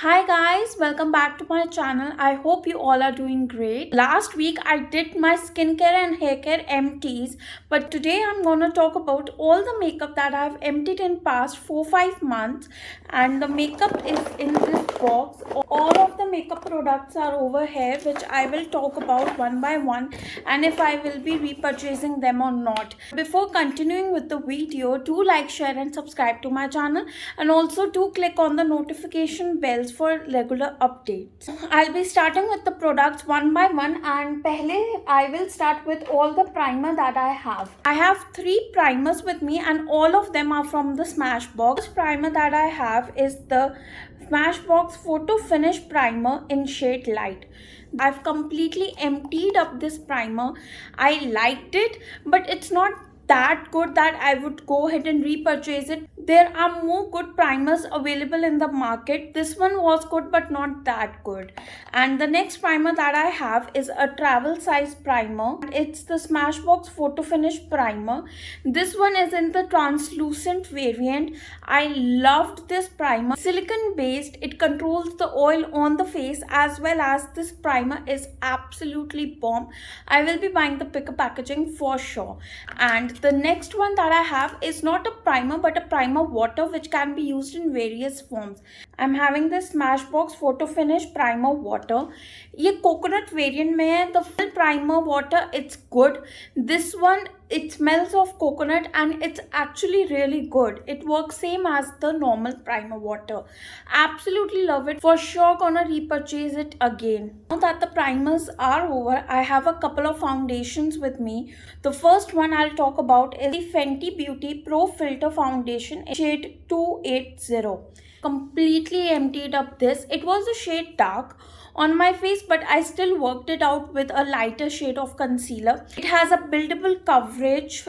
Hi guys, welcome back to my channel. I hope you all are doing great. Last week I did my skincare and hair care empties, but today I'm gonna talk about all the makeup that I've emptied in past 4-5 months, and the makeup is in this box. All of the makeup products are over here, which I will talk about one by one and if I will be repurchasing them or not. Before continuing with the video, do like, share and subscribe to my channel, and also do click on the notification bells for regular updates. I'll be starting with the products one by one, and pehle I will start with all the primer that I have. I have 3 primers with me and all of them are from the Smashbox. The first primer that I have is the Smashbox Photo Finish Primer in shade Light. I've completely emptied up this primer. I liked it, but it's not that good that I would go ahead and repurchase it. There are more good primers available in the market. This one was good but not that good. And the next primer that I have is a travel size primer. It's the Smashbox Photo Finish Primer. This one is in the translucent variant. I loved this primer. Silicone based, it controls the oil on the face, as well as this primer is absolutely bomb. I will be buying the picker packaging for sure. And the next one that I have is not a primer but a primer water, which can be used in various forms. I'm having this Smashbox Photo Finish Primer Water. ये coconut variant में है. The full primer water, it's good. This one, it smells of coconut and it's actually really good. It works same as the normal primer water. Absolutely love it. For sure gonna repurchase it again. Now that the primers are over, I have a couple of foundations with me. The first one I'll talk about is the Fenty Beauty Pro Filter Foundation in shade 280. Completely emptied up this. It was a shade dark on my face, but I still worked it out with a lighter shade of concealer. It has a buildable coverage.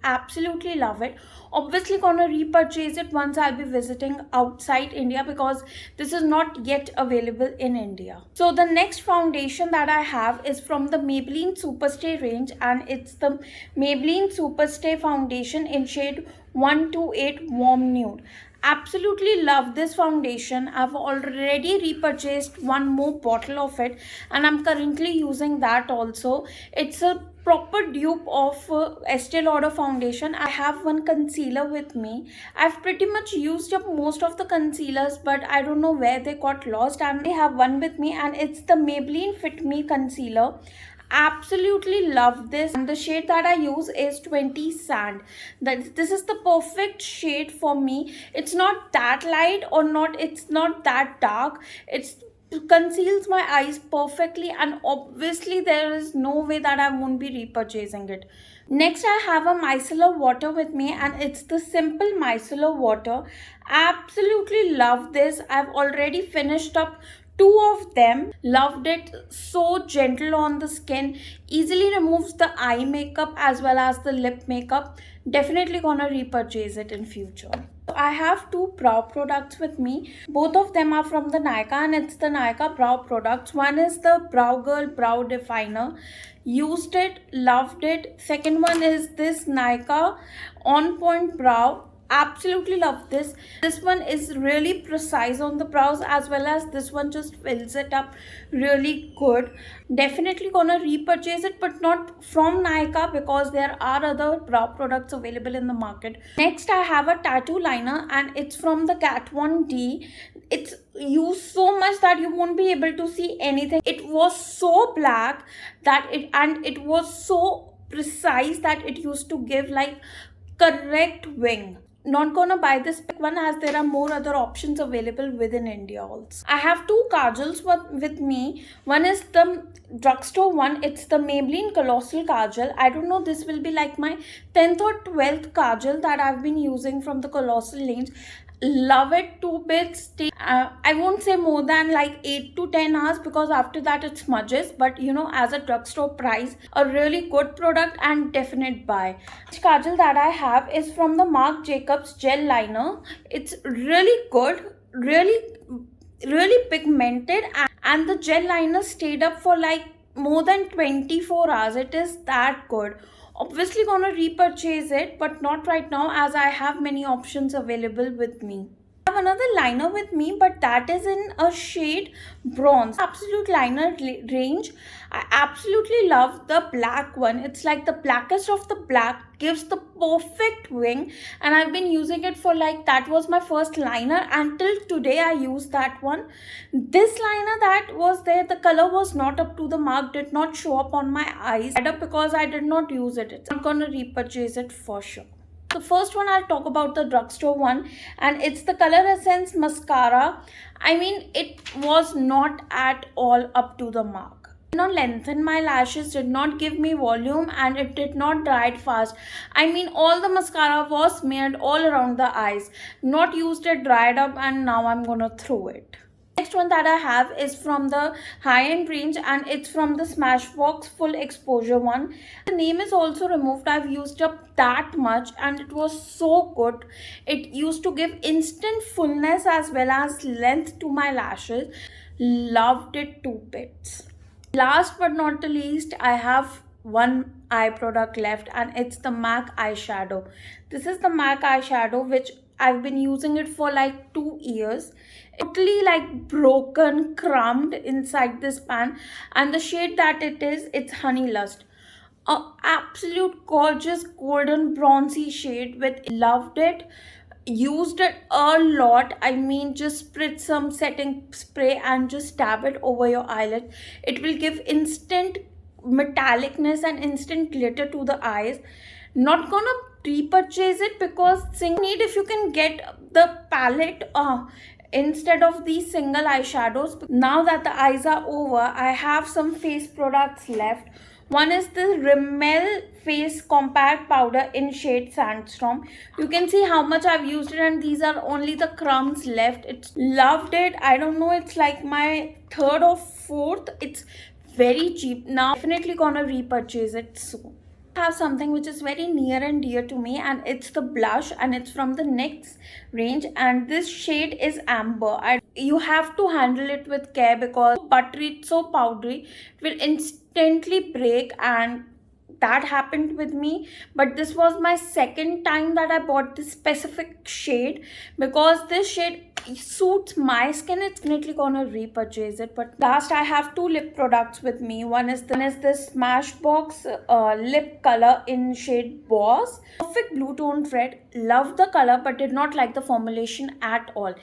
Absolutely love it. Obviously gonna repurchase it once I'll be visiting outside India, because this is not yet available in India. So the next foundation that I have is from the Maybelline Superstay range, and it's the Maybelline Superstay foundation in shade 128 Warm Nude. Absolutely love this foundation. I've already repurchased one more bottle of it and I'm currently using that also. It's a proper dupe of Estee Lauder foundation. I have one concealer with me. I've pretty much used up most of the concealers, but I don't know where they got lost, and I have one with me and it's the Maybelline Fit Me concealer. Absolutely love this, and the shade that I use is 20 Sand. This is the perfect shade for me. It's not that light or not, it's not that dark. It's conceals my eyes perfectly, and obviously there is no way that I won't be repurchasing it. Next, I have a micellar water with me and it's the Simple Micellar Water. Absolutely love this. I've already finished up 2 of them. Loved it. So gentle on the skin. Easily removes the eye makeup as well as the lip makeup. Definitely gonna repurchase it in future. I have 2 brow products with me. Both of them are from the Nykaa, and it's the Nykaa brow products. One is the Brow Girl Brow Definer. Used it, loved it. Second one is this Nykaa On Point Brow. Absolutely love this one is really precise on the brows, as well as this one just fills it up really good. Definitely gonna repurchase it, but not from Nykaa, because there are other brow products available in the market. Next, I have a tattoo liner and it's from the Kat Von D. It's used so much that you won't be able to see anything. It was so black that it was so precise that it used to give like correct wing. Not gonna buy this one, as there are more other options available within India also. I have 2 kajals with me. One is the drugstore one. It's the Maybelline Colossal Kajal. I don't know, this will be like my 10th or 12th kajal that I've been using from the Colossal range. Love it. 2 bits. I won't say more than like 8 to 10 hours, because after that it smudges, but you know, as a drugstore price, a really good product and definite buy. This kajal that I have is from the Marc Jacobs gel liner. It's really good, really pigmented, and the gel liner stayed up for like more than 24 hours. It is that good. Obviously gonna repurchase it, but not right now, as I have many options available with me. Have another liner with me, but that is in a shade bronze. Absolute liner range. I absolutely love the black one. It's like the blackest of the black, gives the perfect wing, and I've been using it for like, that was my first liner until today. I use that one. This liner that was there, the color was not up to the mark, did not show up on my eyes because I did not use it. I'm gonna repurchase it for sure. The first one I'll talk about the drugstore one, and it's the Color Essence mascara. I mean, it was not at all up to the mark. Did not lengthen my lashes, did not give me volume, and it did not dry fast. I mean, all the mascara was smeared all around the eyes. Not used it, dried up, and now I'm gonna throw it. Next one that I have is from the high-end range, and it's from the Smashbox Full Exposure one. The name is also removed. I've used up that much and it was so good. It used to give instant fullness as well as length to my lashes. Loved it 2 bits. Last but not the least, I have one eye product left, and it's the MAC eyeshadow. This is the MAC eyeshadow which I've been using it for like 2 years. Totally like broken, crumbed inside this pan, and the shade that it is, it's Honey Lust. A absolute gorgeous golden bronzy shade with, loved it. Used it a lot. I mean, just spritz some setting spray and just dab it over your eyelid. It will give instant metallicness and instant glitter to the eyes. Not gonna repurchase it because need, if you can get the palette instead of these single eyeshadows. Now that the eyes are over, I have some face products left. One is the Rimmel Face Compact Powder in shade Sandstorm. You can see how much I've used it, and these are only the crumbs left. It's loved it. I don't know, it's like my third or fourth. It's very cheap. Now definitely gonna repurchase it soon. Have something which is very near and dear to me, and it's the blush, and it's from the NYX range, and this shade is Amber. You have to handle it with care because buttery, it's so powdery, it will instantly break, and that happened with me. But this was my second time that I bought this specific shade because this shade suits my skin. It's definitely gonna repurchase it. But last, I have two lip products with me. One is this Smashbox lip color in shade Boss. Perfect blue toned red. Loved the color but did not like the formulation at all.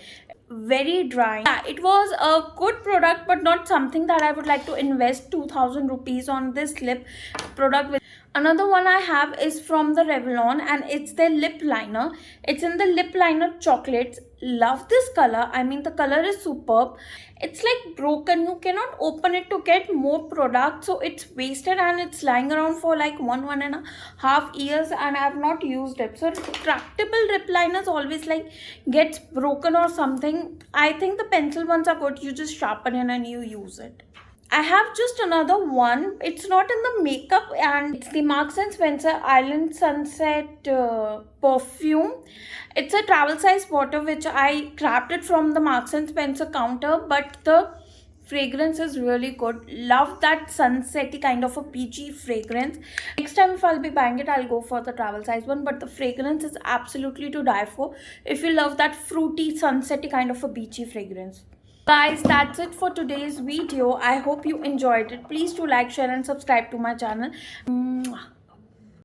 Very dry. Yeah, it was a good product but not something that I would like to invest 2000 rupees on this lip product. Another one I have is from the Revlon, and it's their lip liner. It's in the lip liner chocolates. Love this color. I mean, the color is superb. It's like broken. You cannot open it to get more product, so it's wasted and it's lying around for like 1.5 years, and I have not used it. So retractable lip liners always like gets broken or something. I think the pencil ones are good. You just sharpen it and you use it. I have just another one. It's not in the makeup, and it's the Marks and Spencer Island Sunset perfume. It's a travel size bottle which I grabbed it from the Marks and Spencer counter, but the fragrance is really good. Love that sunsetty kind of a peachy fragrance. Next time if I'll be buying it, I'll go for the travel size one, but the fragrance is absolutely to die for if you love that fruity sunsetty kind of a beachy fragrance. Guys, that's it for today's video. I hope you enjoyed it. Please do like, share and subscribe to my channel. Mwah.